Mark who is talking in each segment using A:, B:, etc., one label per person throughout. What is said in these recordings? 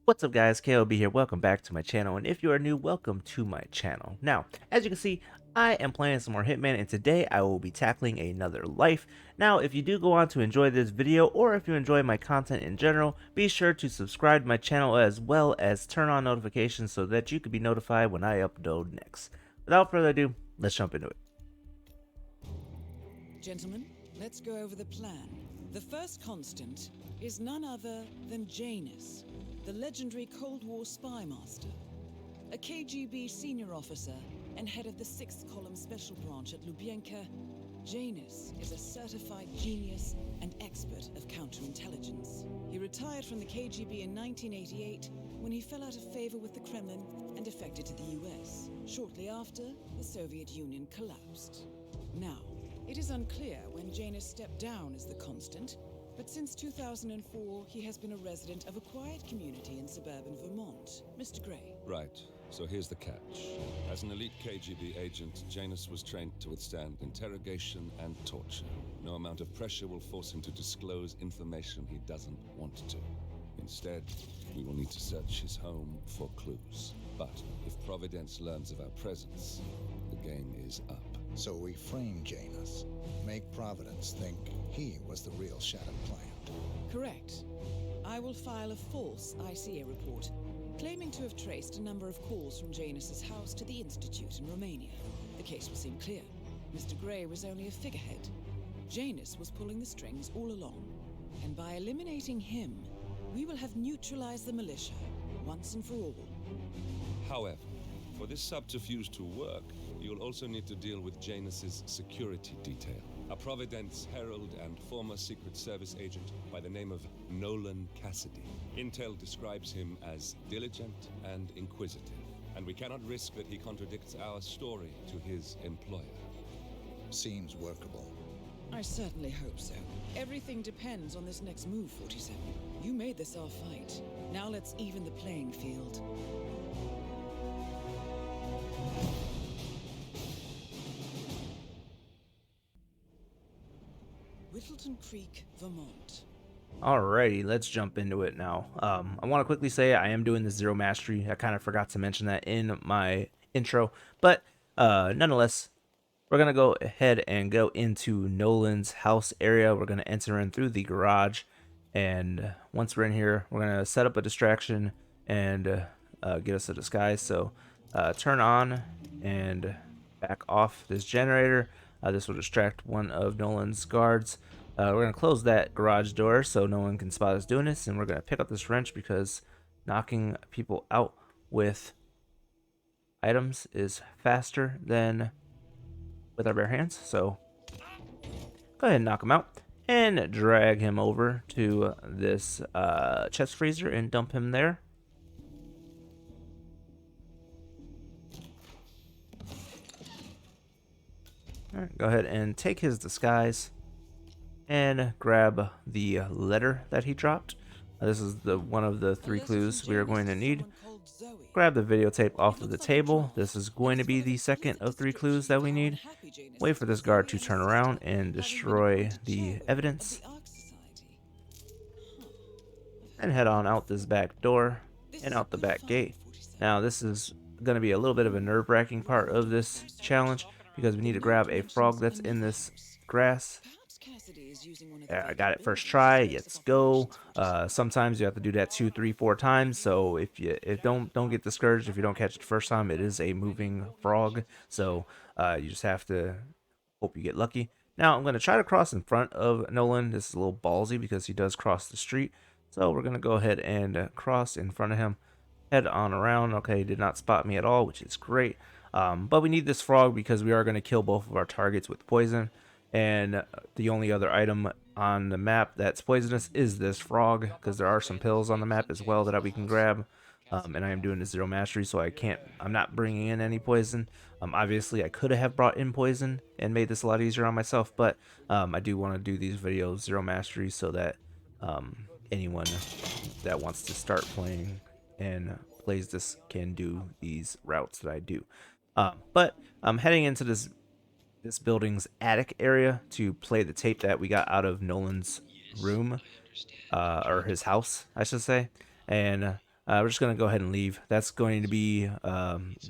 A: What's up guys, KOB here, welcome back to my channel, and if you are new, welcome to my channel. Now, as you can see, I am playing some more Hitman, and today I will be tackling another life. Now, if you do go on to enjoy this video, or if you enjoy my content in general, be sure to subscribe to my channel as well as turn on notifications so that you can be notified when I upload next. Without further ado, let's jump into it.
B: Gentlemen, let's go over the plan. The first constant is none other than Janus, the legendary Cold War spy master, a KGB senior officer and head of the 6th Column Special Branch at Lubyanka. Janus is a certified genius and expert of counterintelligence. He retired from the KGB in 1988 when he fell out of favor with the Kremlin and defected to the US. Shortly after, the Soviet Union collapsed. Now, it is unclear when Janus stepped down as the constant, but since 2004, he has been a resident of a quiet community in suburban Vermont. Mr. Gray.
C: Right. So here's the catch. As an elite KGB agent, Janus was trained to withstand interrogation and torture. No amount of pressure will force him to disclose information he doesn't want to. Instead, we will need to search his home for clues. But if Providence learns of our presence, the game is up.
D: So we frame Janus, make Providence think he was the real Shattered Plant.
B: Correct. I will file a false ICA report, claiming to have traced a number of calls from Janus's house to the Institute in Romania. The case will seem clear. Mr. Gray was only a figurehead. Janus was pulling the strings all along. And by eliminating him, we will have neutralized the militia, once and for all.
C: However, for this subterfuge to work, you'll also need to deal with Janus's security detail. A Providence herald and former Secret Service agent by the name of Nolan Cassidy. Intel describes him as diligent and inquisitive, and we cannot risk that he contradicts our story to his employer.
D: Seems workable.
B: I certainly hope so. Everything depends on this next move, 47. You made this our fight. Now let's even the playing field. Whittleton Creek, Vermont.
A: Alrighty, let's jump into it now. I want to quickly say I am doing the zero mastery. I kind of forgot to mention that in my intro, but nonetheless, we're gonna go ahead and go into Nolan's house area. We're gonna enter in through the garage, and once we're in here, we're gonna set up a distraction and get us a disguise. So turn on and back off this generator. This will distract one of Nolan's guards. We're going to close that garage door so no one can spot us doing this, and we're going to pick up this wrench because knocking people out with items is faster than with our bare hands. So go ahead and knock him out and drag him over to this chest freezer and dump him there. All right, go ahead and take his disguise and grab the letter that he dropped. This is the one of the 3 clues we are going to need. Grab the videotape off of the table. This is going to be the second of 3 clues that we need. Wait for this guard to turn around and destroy the evidence. And head on out this back door and out the back gate. Now this is going to be a little bit of a nerve-wracking part of this challenge because we need to grab a frog that's in this grass. Yeah, I got it first try. Let's go. Sometimes you have to do that 2, 3, 4 times. So if don't get discouraged if you don't catch it the first time. It is a moving frog, so you just have to hope you get lucky. Now I'm going to try to cross in front of Nolan. This is a little ballsy because he does cross the street. So we're going to go ahead and cross in front of him. Head on around. Okay, he did not spot me at all, which is great. But we need this frog because we are going to kill both of our targets with poison. And the only other item on the map that's poisonous is this frog, because there are some pills on the map as well that we can grab. And I am doing the zero mastery, so I'm not bringing in any poison. Obviously I could have brought in poison and made this a lot easier on myself, but I do want to do these videos zero mastery so that anyone that wants to start playing and plays this can do these routes that I do. But I'm heading into this building's attic area to play the tape that we got out of Nolan's room, or his house, I should say. And We're just going to go ahead and leave. That's going to be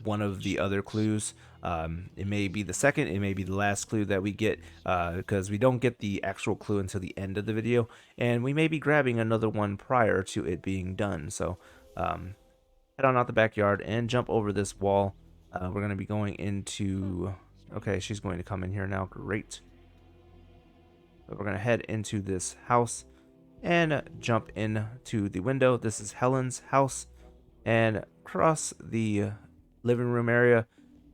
A: one of the other clues. It may be the second, it may be the last clue that we get, because we don't get the actual clue until the end of the video, and we may be grabbing another one prior to it being done. So head on out the backyard and jump over this wall. We're going to be going into... Okay, she's going to come in here now. Great. So we're going to head into this house and jump into the window. This is Helen's house, and cross the living room area,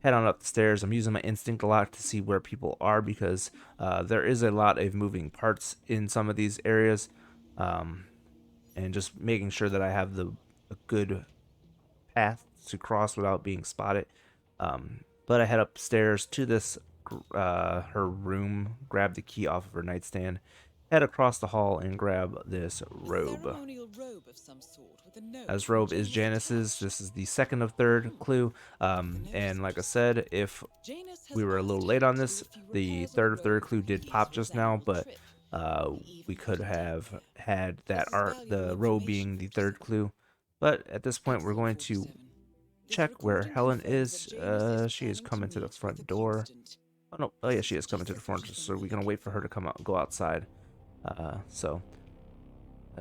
A: head on up the stairs. I'm using my instinct a lot to see where people are, because there is a lot of moving parts in some of these areas, and just making sure that I have a good path to cross without being spotted. But I head upstairs to this her room, grab the key off of her nightstand, head across the hall and grab this robe. This robe is Janus's. This is the second of third clue. And like I said, if we were a little late on this, the third of third clue did pop just now, but we could have had the robe being the third clue. But at this point, we're going to check where Helen is. She is coming to the front door. Oh no! Oh yeah, she is coming to the front. So we're gonna wait for her to come out and go outside.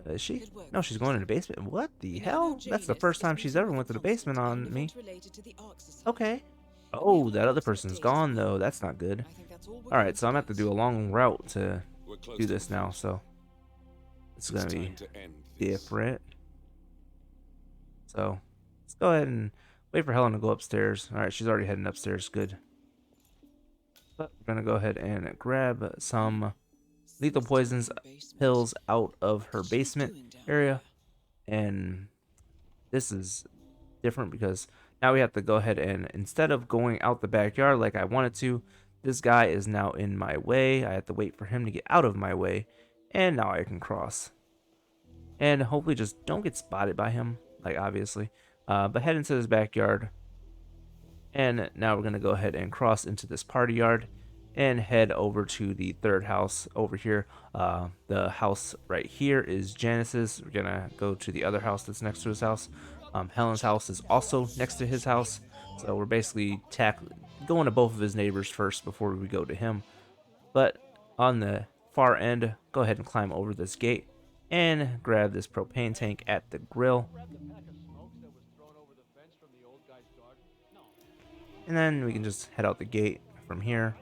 A: Is she? No, she's going in the basement. What the hell? That's the first time she's ever went to the basement on me. Okay. Oh, that other person's gone though. That's not good. All right, so I'm gonna have to do a long route to do this now. So it's gonna be different. So let's go ahead and wait for Helen to go upstairs. All right, she's already heading upstairs. Good. But we're gonna go ahead and grab some lethal poisons pills out of her basement area, and this is different because now we have to go ahead and, instead of going out the backyard like I wanted to, this guy is now in my way. I have to wait for him to get out of my way, and now I can cross and hopefully just don't get spotted by him, like obviously. But head into this backyard, and now we're gonna go ahead and cross into this party yard and head over to the third house over here. The house right here is Janus's. We're gonna go to the other house that's next to his house. Helen's house is also next to his house, so we're basically going to both of his neighbors first before we go to him. But on the far end, go ahead and climb over this gate and grab this propane tank at the grill. And then we can just head out the gate from here.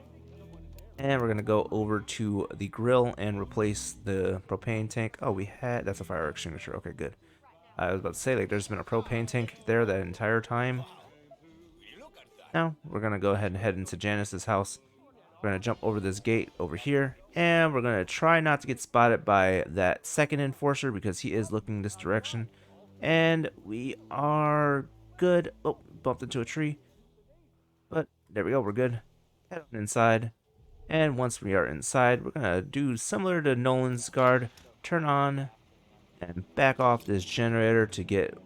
A: And we're going to go over to the grill and replace the propane tank. Oh, that's a fire extinguisher. Okay, good. I was about to say, like, there's been a propane tank there that entire time. Now, we're going to go ahead and head into Janus's house. We're going to jump over this gate over here. And we're going to try not to get spotted by that second enforcer, because he is looking this direction. And we are good. Oh, bumped into a tree. But there we go, we're good. Head on inside. And once we are inside, we're going to do similar to Nolan's guard. Turn on and back off this generator to get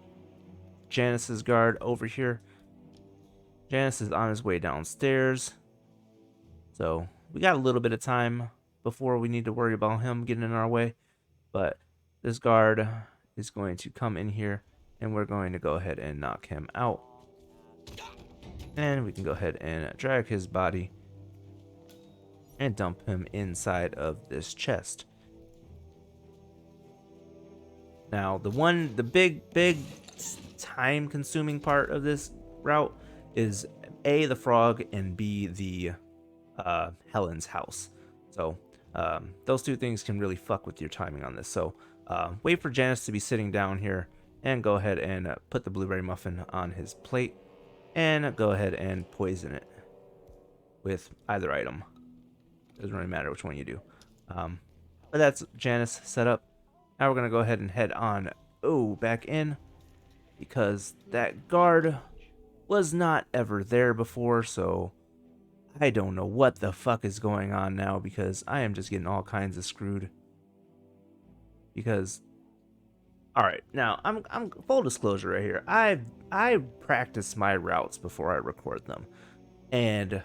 A: Janus's guard over here. Janus is on his way downstairs. So we got a little bit of time before we need to worry about him getting in our way. But this guard is going to come in here, and we're going to go ahead and knock him out. And we can go ahead and drag his body and dump him inside of this chest. Now, the big time consuming part of this route is A, the frog, and B, the Helen's house. So those two things can really fuck with your timing on this. So wait for Janus to be sitting down here, and go ahead and put the blueberry muffin on his plate, and go ahead and poison it with either item. Doesn't really matter which one you do. But that's Janus set up. Now we're going to go ahead and head on back in, because that guard was not ever there before, so I don't know what the fuck is going on now, because I am just getting all kinds of screwed. Because, alright, now I'm full disclosure right here. I practice my routes before I record them, and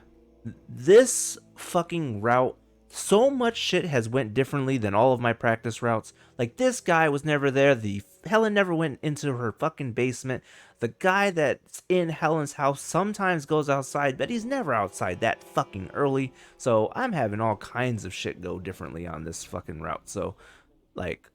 A: this fucking route, so much shit has went differently than all of my practice routes. Like, this guy was never there. The Helen never went into her fucking basement. The guy that's in Helen's house sometimes goes outside, but he's never outside that fucking early. So I'm having all kinds of shit go differently on this fucking route. So, like,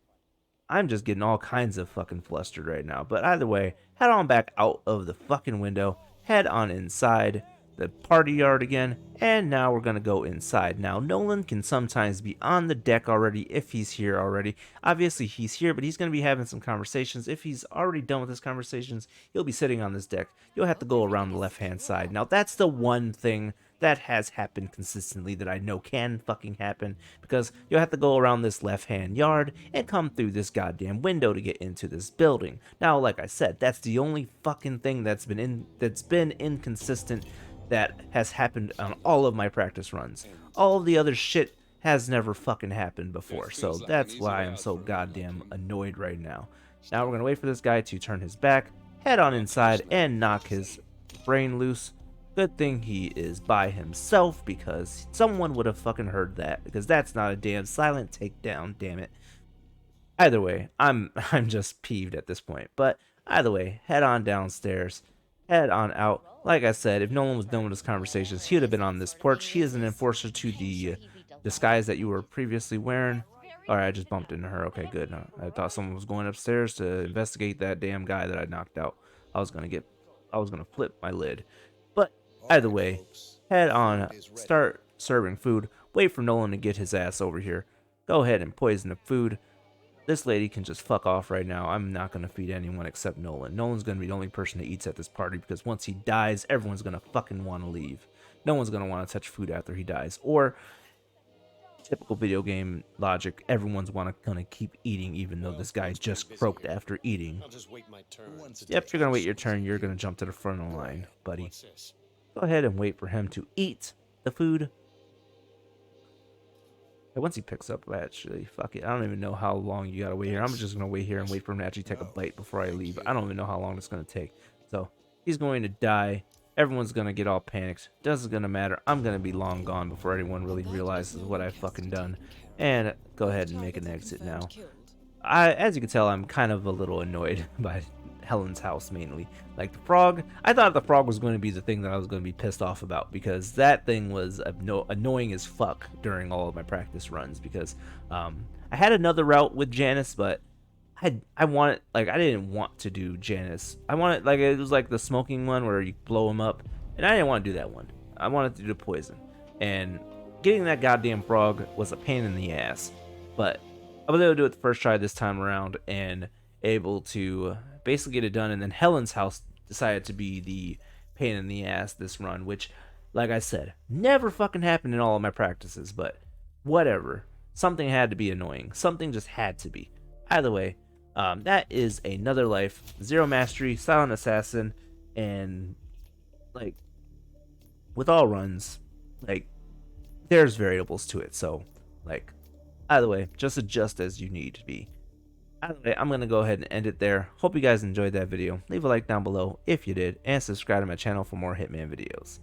A: I'm just getting all kinds of fucking flustered right now. But either way, head on back out of the fucking window, head on inside the party yard again, and now we're gonna go inside. Now, Nolan can sometimes be on the deck already if he's here already. Obviously, he's here, but he's gonna be having some conversations. If he's already done with his conversations, he'll be sitting on this deck. You'll have to go around the left-hand side. Now, that's the one thing that has happened consistently that I know can fucking happen, because you'll have to go around this left-hand yard and come through this goddamn window to get into this building. Now, like I said, that's the only fucking thing that's been inconsistent that has happened on all of my practice runs. All of the other shit has never fucking happened before, so that's why I'm so goddamn annoyed right now. Now we're gonna wait for this guy to turn his back, head on inside, and knock his brain loose. Good thing he is by himself, because someone would have fucking heard that, because that's not a damn silent takedown, damn it. Either way, I'm just peeved at this point. But either way, head on downstairs, head on out. Like I said, if Nolan was done with his conversations, he would have been on this porch. He is an enforcer to the disguise that you were previously wearing. Alright, I just bumped into her. Okay, good. I thought someone was going upstairs to investigate that damn guy that I knocked out. I was gonna flip my lid. But either way, head on, start serving food. Wait for Nolan to get his ass over here. Go ahead and poison the food. This lady can just fuck off right now. I'm not going to feed anyone except Nolan. Nolan's going to be the only person that eats at this party, because once he dies, everyone's going to fucking want to leave. No one's going to want to touch food after he dies. Or, typical video game logic, everyone's going to keep eating even though this guy just croaked after eating. Yep, you're going to wait your turn. You're going to jump to the front of the line, buddy. Go ahead and wait for him to eat the food. Once he picks up, actually, fuck it. I don't even know how long you gotta wait here. I'm just gonna wait here and wait for him to actually take a bite before I leave. I don't even know how long it's gonna take. So, he's going to die. Everyone's gonna get all panicked. Doesn't gonna matter. I'm gonna be long gone before anyone really realizes what I've fucking done. And go ahead and make an exit now. As you can tell, I'm kind of a little annoyed by Helen's house mainly. Like the frog, I thought the frog was going to be the thing that I was going to be pissed off about, because that thing was annoying as fuck during all of my practice runs, because I had another route with Janus, but I didn't want to do Janus. I wanted, like, it was like the smoking one where you blow him up, and I didn't want to do that one. I wanted to do poison, and getting that goddamn frog was a pain in the ass, but I was able to do it the first try this time around and able to basically get it done. And then Helen's house decided to be the pain in the ass this run, which, like I said, never fucking happened in all of my practices, but whatever. Something had to be annoying. Something just had to be. Either way, that is another life. Zero mastery, silent assassin, and like with all runs, like there's variables to it. So like either way, just adjust as you need to be. Either way, I'm going to go ahead and end it there. Hope you guys enjoyed that video. Leave a like down below if you did, and subscribe to my channel for more Hitman videos.